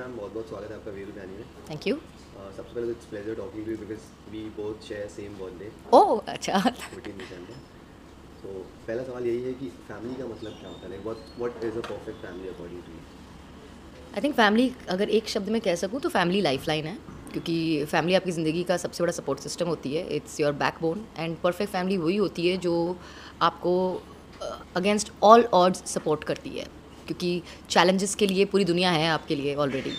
Ma'am, बहुत बहुत स्वागत है आपका वीरू भैनी में। Thank you. सबसे पहले it's pleasure talking to you because we both share same birthday oh अच्छा। 14 दिसंबर। तो पहला सवाल यही है कि फैमिली का मतलब क्या होता है, like what is a perfect family according to you? I think family अगर एक शब्द में कह सकूँ तो फैमिली लाइफलाइन है, क्योंकि फैमिली आपकी ज़िंदगी का सबसे बड़ा सपोर्ट सिस्टम होती है। It's your backbone and perfect family वही होती है जो आपको अगेंस्ट ऑल ऑड्स सपोर्ट करती है, क्योंकि चैलेंजेस के लिए पूरी दुनिया है आपके लिए ऑलरेडी।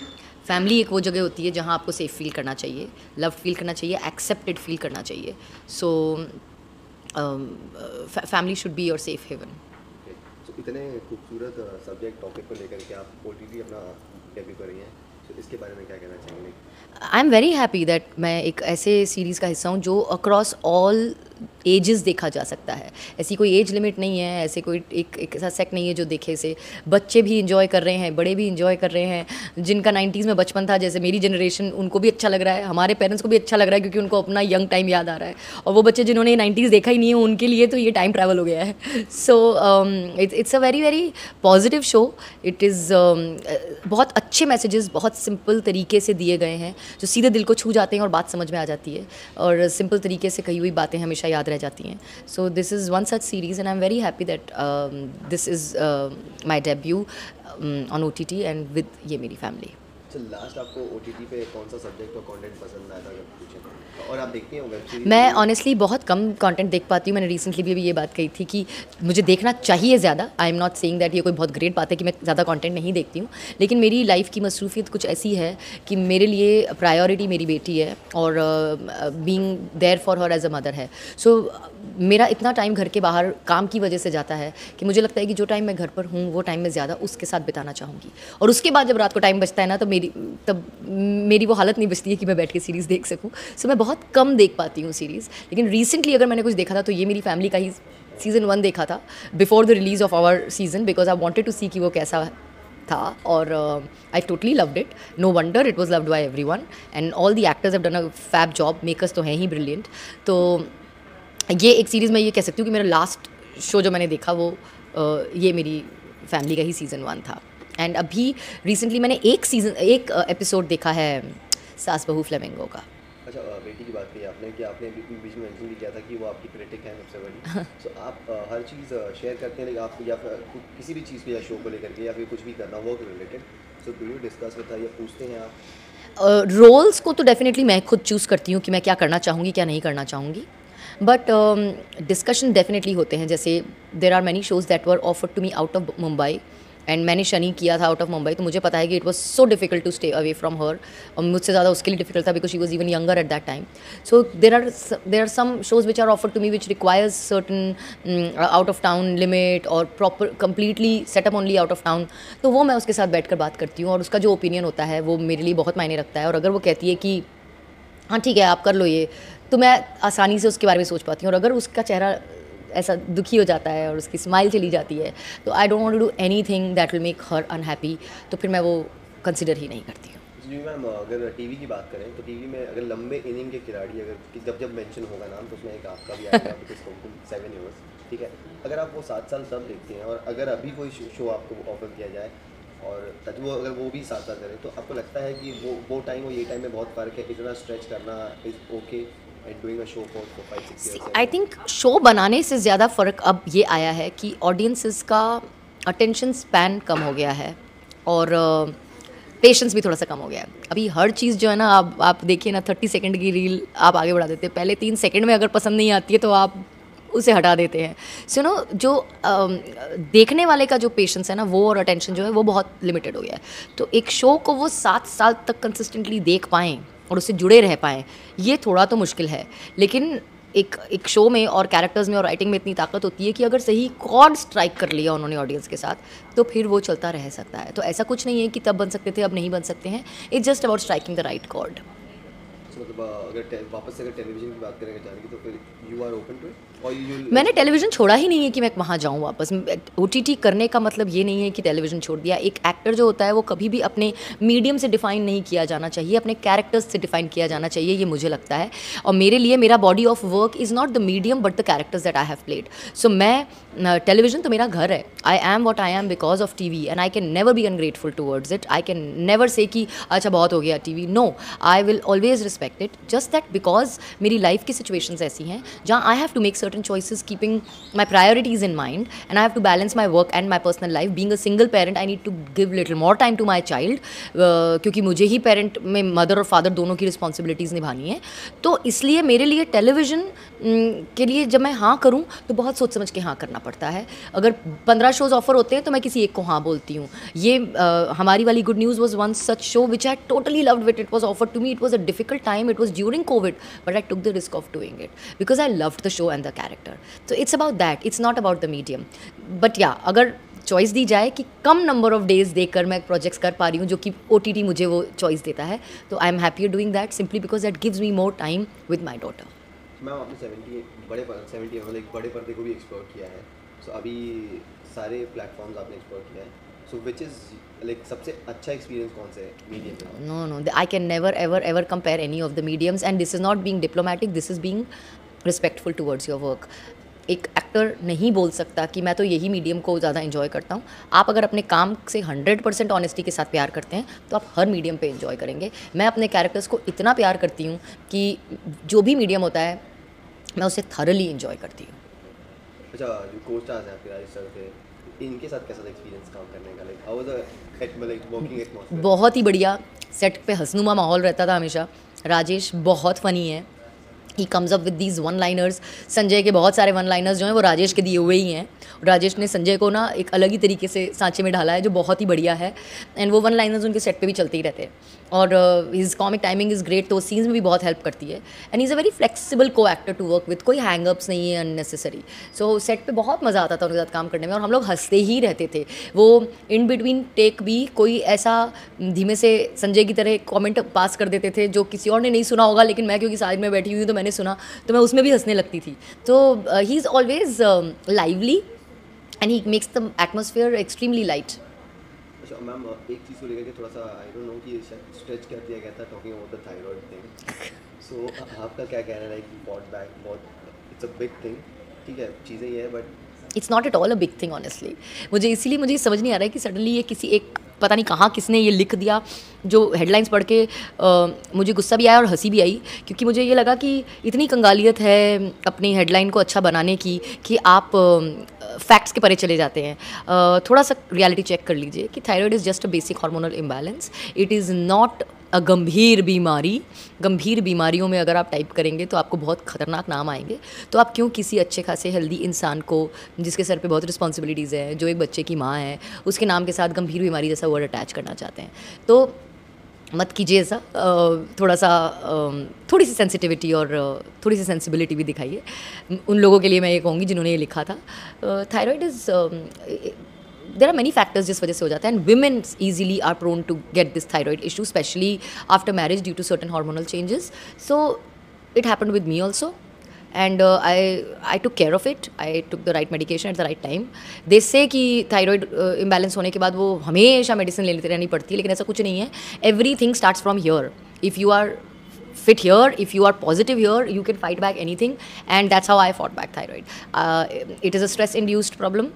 फैमिली एक वो जगह होती है जहाँ आपको सेफ फील करना चाहिए, लव फील करना चाहिए, एक्सेप्टेड फील करना चाहिए। So family should be your safe haven. तो इतने खूबसूरत सब्जेक्ट टॉपिक को लेकर के आप ओटीटी अपना डेब्यू कर रही हैं, तो इसके बारे में क्या कहना चाहेंगे? I am very happy that मैं एक ऐसे सीरीज़ का हिस्सा हूँ जो अक्रॉस ऑल एजेस देखा जा सकता है। ऐसी कोई एज लिमिट नहीं है, ऐसे कोई एक ऐसा सेक्ट नहीं है जो देखे से बच्चे भी इंजॉय कर रहे हैं, बड़े भी इंजॉय कर रहे हैं। जिनका 90s में बचपन था, जैसे मेरी जनरेशन, उनको भी अच्छा लग रहा है, हमारे पेरेंट्स को भी अच्छा लग रहा है, क्योंकि उनको अपना यंग टाइम याद आ रहा है। और वो बच्चे जिन्होंने 90s देखा ही नहीं है, उनके लिए तो ये टाइम ट्रैवल हो गया है। So it's a very very positive show. It is बहुत अच्छे मैसेजेस बहुत सिंपल तरीके से दिए गए हैं जो सीधे दिल को छू जाते हैं और बात समझ में आ जाती है, और सिंपल तरीके से कही हुई बातें हमेशा याद रह जाती हैं। So this is one such series and I am very happy that this is my debut on OTT and with ये मेरी फैमिली। तो लास्ट आपको ओटीटी पे कौन सा सब्जेक्ट और कंटेंट पसंद आया था अगर पूछें, और आप देखती हैं वेब सीरीज? मैं ऑनेस्टली बहुत कम कंटेंट देख पाती हूँ। मैंने रिसेंटली भी ये बात कही थी कि मुझे देखना चाहिए ज़्यादा। I am not saying that ये कोई बहुत ग्रेट बात है कि मैं ज़्यादा कंटेंट नहीं देखती हूँ, लेकिन मेरी लाइफ की मसरूफियत कुछ ऐसी है कि मेरे लिए प्रायोरिटी मेरी बेटी है और being there for her as a mother है। सो मेरा इतना टाइम घर के बाहर काम की वजह से जाता है कि मुझे लगता है कि जो टाइम मैं घर पर हूँ वो टाइम मैं ज़्यादा उसके साथ बिताना चाहूँगी। और उसके बाद जब रात को टाइम बचता है ना, तब मेरी वो हालत नहीं बचती है कि मैं बैठ के सीरीज़ देख सकूँ। सो मैं बहुत कम देख पाती हूँ सीरीज़। लेकिन रिसेंटली अगर मैंने कुछ देखा था तो ये मेरी फैमिली का ही सीज़न 1 देखा था before the release of our season, because I wanted to see कि वो कैसा था, और I totally loved it. No wonder it was loved by everyone and all the actors have done a fab job. Makers तो हैं ही brilliant. तो ये एक सीरीज़ मैं ये कह सकती हूँ कि मेरा लास्ट शो जो मैंने देखा वो ये मेरी फैमिली का ही सीज़न 1 था। एंड अभी रिसेंटली मैंने एक एपिसोड देखा है सास बहू फ्लेमिंगो का। अच्छा, बेटी की बात की आपने कि आपने बीच में मेंशन भी किया था कि वो आपकी क्रिटिक है सबसे बड़ी। सो आप हर चीज़ शेयर करते हैं, लेकिन आप या फिर किसी भी चीज़ को या शो को लेकर के या फिर कुछ भी करना work related, so do you discuss with her या पूछते हैं आप? रोल्स को तो डेफिनेटली मैं खुद चूज़ करती हूँ कि मैं क्या करना चाहूँगी क्या नहीं करना चाहूँगी, बट डिस्कशन डेफिनेटली होते हैं। जैसे there are many shows that were offered to me out of Mumbai and मैंने शनि किया था आउट ऑफ मुंबई, तो मुझे पता है कि it was so difficult to stay away from her, और मुझसे ज़्यादा उसके लिए डिफिकल्ट था because she was even younger at that time. So there are some shows which are offered to me which requires certain out of town limit और proper completely setup only out of town, तो वो मैं उसके साथ बैठ कर बात करती हूँ और उसका जो ओपिनियन होता है वो मेरे लिए बहुत मायने रखता है। और अगर वो कहती है कि हाँ ठीक है आप कर लो ये, तो मैं आसानी से उसके बारे में सोच पाती हूँ। और अगर उसका चेहरा ऐसा दुखी हो जाता है और उसकी स्माइल चली जाती है तो I don't want to do anything that will make her unhappy, तो फिर मैं वो कंसिडर ही नहीं करती हूँ। जी मैम, अगर टीवी की बात करें तो टीवी में अगर लंबे इनिंग के खिलाड़ी अगर जब मेंशन होगा नाम, तो उसमें एक आपका भी आएगा बिकॉज 7 ईयर्स, ठीक है। अगर आप वो 7 साल तब देखते हैं और अगर अभी कोई शो आपको ऑफर किया जाए और वो अगर वो भी 7 साल करें, तो आपको लगता है कि वो टाइम और ये टाइम में बहुत फ़र्क है, इतना स्ट्रेच करना is okay and doing a show for 5-6 years? I think show बनाने से ज़्यादा फ़र्क अब ये आया है कि ऑडियंसेस का अटेंशन स्पैन कम हो गया है और पेशेंस भी थोड़ा सा कम हो गया है। अभी हर चीज़ जो है ना, आप देखिए ना, 30 सेकंड की रील आप आगे बढ़ा देते हैं। पहले 3 सेकंड में अगर पसंद नहीं आती है तो आप उसे हटा देते हैं। सो नो जो देखने वाले का जो पेशेंस है ना, वो और अटेंशन जो है वो बहुत लिमिटेड हो गया है। तो एक शो को वो 7 साल तक कंसिस्टेंटली देख पाएँ और उससे जुड़े रह पाएँ, ये थोड़ा तो मुश्किल है। लेकिन एक शो में और कैरेक्टर्स में और राइटिंग में इतनी ताकत होती है कि अगर सही कॉर्ड स्ट्राइक कर लिया उन्होंने ऑडियंस के साथ तो फिर वो चलता रह सकता है। तो ऐसा कुछ नहीं है कि तब बन सकते थे अब नहीं बन सकते हैं। It's just about striking the right chord. मतलब अगर वापस से अगर टेलीविज़न की बात करेंगे जाने की, तो फिर you are open to it? और यू मैंने टेलीविज़न छोड़ा ही नहीं है कि मैं वहाँ जाऊँ वापस। ओटीटी करने का मतलब ये नहीं है कि टेलीविज़न छोड़ दिया। एक एक्टर जो होता है वो कभी भी अपने मीडियम से डिफ़ाइन नहीं किया जाना चाहिए, अपने कैरेक्टर्स से डिफ़ाइन किया जाना चाहिए, ये मुझे लगता है। और मेरे लिए मेरा body of work is not the medium but the characters that I have played. So मैं टेलीविज़न तो मेरा घर है। I am what I am because of TV and I can never be ungrateful towards it. I can never say कि अच्छा बहुत हो गया TV. No, I will always respect it, just that because मेरी लाइफ की situations ऐसी हैं जहाँ I have to make certain choices keeping my priorities in mind, and I have to balance my work and my personal life. Being a single parent, I need to give little more time to my child, क्योंकि मुझे ही parent में mother और father दोनों की responsibilities निभानी है। तो इसलिए मेरे लिए टेलीविज़न के लिए जब मैं हाँ करूँ तो बहुत सोच समझ के हाँ करना पड़ता है। अगर 15 शोज़ ऑफर होते हैं तो मैं किसी एक को हाँ बोलती हूँ। ये हमारी वाली good news was one such show which I totally loved with. It was offer to me, it was a difficult time, it was during covid, but I took the risk of doing it because I loved the show and the character. So it's about that, it's not about the medium. But yeah, अगर choice दी जाए कि कम number of days देकर मैं projects कर पा रही हूँ जो कि OTT मुझे वो चॉइस देता है, तो I am happier doing that simply because that gives me more time with my daughter. Ma'am आपने 70 मतलब एक बड़े पर्दे को भी एक्सप्लोर किया है। सो अभी सारे प्लेटफॉर्म्स आपने एक्सप्लोर किया है। सो विच इज़ लाइक सबसे अच्छा एक्सपीरियंस कौन से मीडियम में? No, I can never ever compare any of the mediums, and this is not being diplomatic, this is being respectful towards your work. एक एक्टर नहीं बोल सकता कि मैं तो यही मीडियम को ज़्यादा इन्जॉय करता हूँ। आप अगर अपने काम से 100% ऑनेस्टी के साथ प्यार करते हैं तो आप हर मीडियम पे इन्जॉय करेंगे। मैं अपने कैरेक्टर्स को इतना प्यार करती हूँ कि जो भी मीडियम होता है मैं उसे थरली इन्जॉय करती हूँ। अच्छा, जो को स्टार्स हैं आपके राजेश सर थे, इनके साथ कैसा एक्सपीरियंस काम करने का? Like how was the like working atmosphere? बहुत ही बढ़िया, सेट पे हंसनुमा माहौल रहता था हमेशा। राजेश बहुत फ़नी है, he comes up with these one liners. Sanjay के बहुत सारे वन लाइनर्स जो हैं वो राजेश के दिए हुए ही हैं। राजेश ने संजय को ना एक अलग ही तरीके से सांचे में ढाला है जो बहुत ही बढ़िया है, एंड वो वन लाइनर्स उनके सेट पे भी चलते ही रहते हैं। और his comic timing is great, तो सीन्स में भी बहुत हेल्प करती है। And he is a very flexible को एक्टर टू वर्क विद, कोई हैंगअप्स नहीं है अननेसेसरी। सो सेट पे बहुत मज़ा आता था उनके साथ काम करने में, और हम लोग हंसते ही रहते थे। वो इन बिटवीन टेक भी कोई ऐसा धीमे से संजय की तरह कॉमेंट पास कर देते थे जो किसी और ने नहीं सुना होगा, लेकिन मैं क्योंकि साइड में बैठी हुई हूँ तो मैंने सुना, तो मैं उसमें भी हंसने लगती थी। तो he is always lively and he makes the atmosphere extremely light. अच्छा मैम, एक चीज़ को लेकर के थोड़ा सा आई डोंट नो कि स्ट्रेच कर दिया गया था talking about the thyroid thing. So आपका क्या कहना है कि बॉट बैक बहुत इट्स अ बिग थिंग, ठीक है चीज़ें ये है but it's not at all a big thing honestly. मुझे समझ नहीं आ रहा है कि सडनली ये किसी एक पता नहीं कहाँ किसने ये लिख दिया, जो हेडलाइंस पढ़ के मुझे गुस्सा भी आया और हंसी भी आई, क्योंकि मुझे ये लगा कि इतनी कंगालियत है अपनी हेडलाइन को अच्छा बनाने की कि आप फैक्ट्स के परे चले जाते हैं। थोड़ा सा रियलिटी चेक कर लीजिए कि thyroid is just a basic hormonal imbalance, it is not a गंभीर बीमारी। गंभीर बीमारियों में अगर आप टाइप करेंगे तो आपको बहुत ख़तरनाक नाम आएंगे। तो आप क्यों किसी अच्छे खासे हेल्दी इंसान को, जिसके सर पे बहुत रिस्पॉन्सिबिलिटीज़ है, जो एक बच्चे की माँ है, उसके नाम के साथ गंभीर बीमारी जैसा वर्ड अटैच करना चाहते हैं? तो मत कीजिए ऐसा। थोड़ा सा थोड़ी सी सेंसिटिविटी और थोड़ी सी सेंसिबिलिटी भी दिखाइए। उन लोगों के लिए मैं ये कहूँगी जिन्होंने ये लिखा था। Thyroid is there are many factors जिस वजह से हो जाता है, and women easily are prone to get this thyroid issue, especially after marriage due to certain hormonal changes. So it happened with me also, and I took care of it. I took the right medication at the right time. They say कि thyroid imbalance होने के बाद वो हमेशा medicine लेती रहनी पड़ती है, लेकिन ऐसा कुछ नहीं है। Everything starts from here. If you are fit here, if you are positive here, you can fight back anything, and that's how I fought back thyroid. It is a stress-induced problem.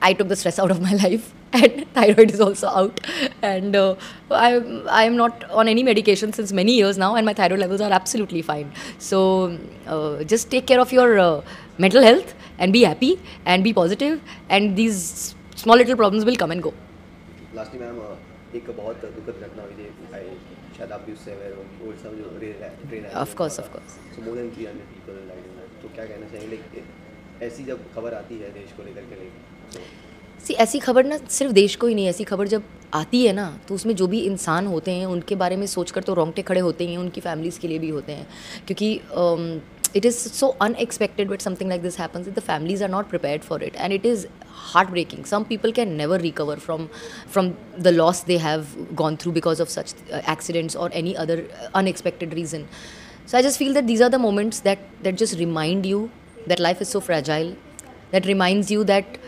I took the stress out of my life, and thyroid is also out, and I am not on any medication since many years now, and my thyroid levels are absolutely fine. So just take care of your mental health and be happy and be positive, and these small little problems will come and go. Lastly ma'am, एक बहुत दुखद घटना हुई थी, शायद आप भी उससे अवेयर होंगी, ओडिशा में जो train Of course. So more than 300 people died in that. तो क्या कहना चाहिए, लाइक ऐसी जब खबर आती है देश को लेकर के, सी ऐसी खबर ना सिर्फ देश को ही नहीं, ऐसी खबर जब आती है ना तो उसमें जो भी इंसान होते हैं उनके बारे में सोचकर तो रोंगटे खड़े होते ही हैं, उनकी फैमिलीज़ के लिए भी होते हैं, क्योंकि it is so unexpected when something like this happens that the families are not prepared for it, and it is heartbreaking. Some people can never recover from the loss they have gone through because of such accidents or any other unexpected reason. So I just feel that these are the moments that just remind you that life is so fragile, that reminds you that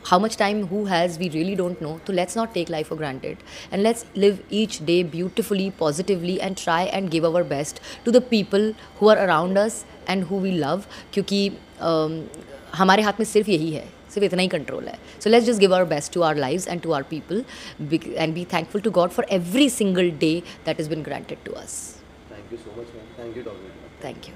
how much time who has we really don't know. So let's not take life for granted and let's live each day beautifully, positively, and try and give our best to the people who are around us and who we love, क्योंकि हमारे हाथ में सिर्फ यही है, सिर्फ इतना ही control है. So let's just give our best to our lives and to our people and be thankful to God for every single day that has been granted to us. Thank you so much, man. Thank you, Dr. Thank you.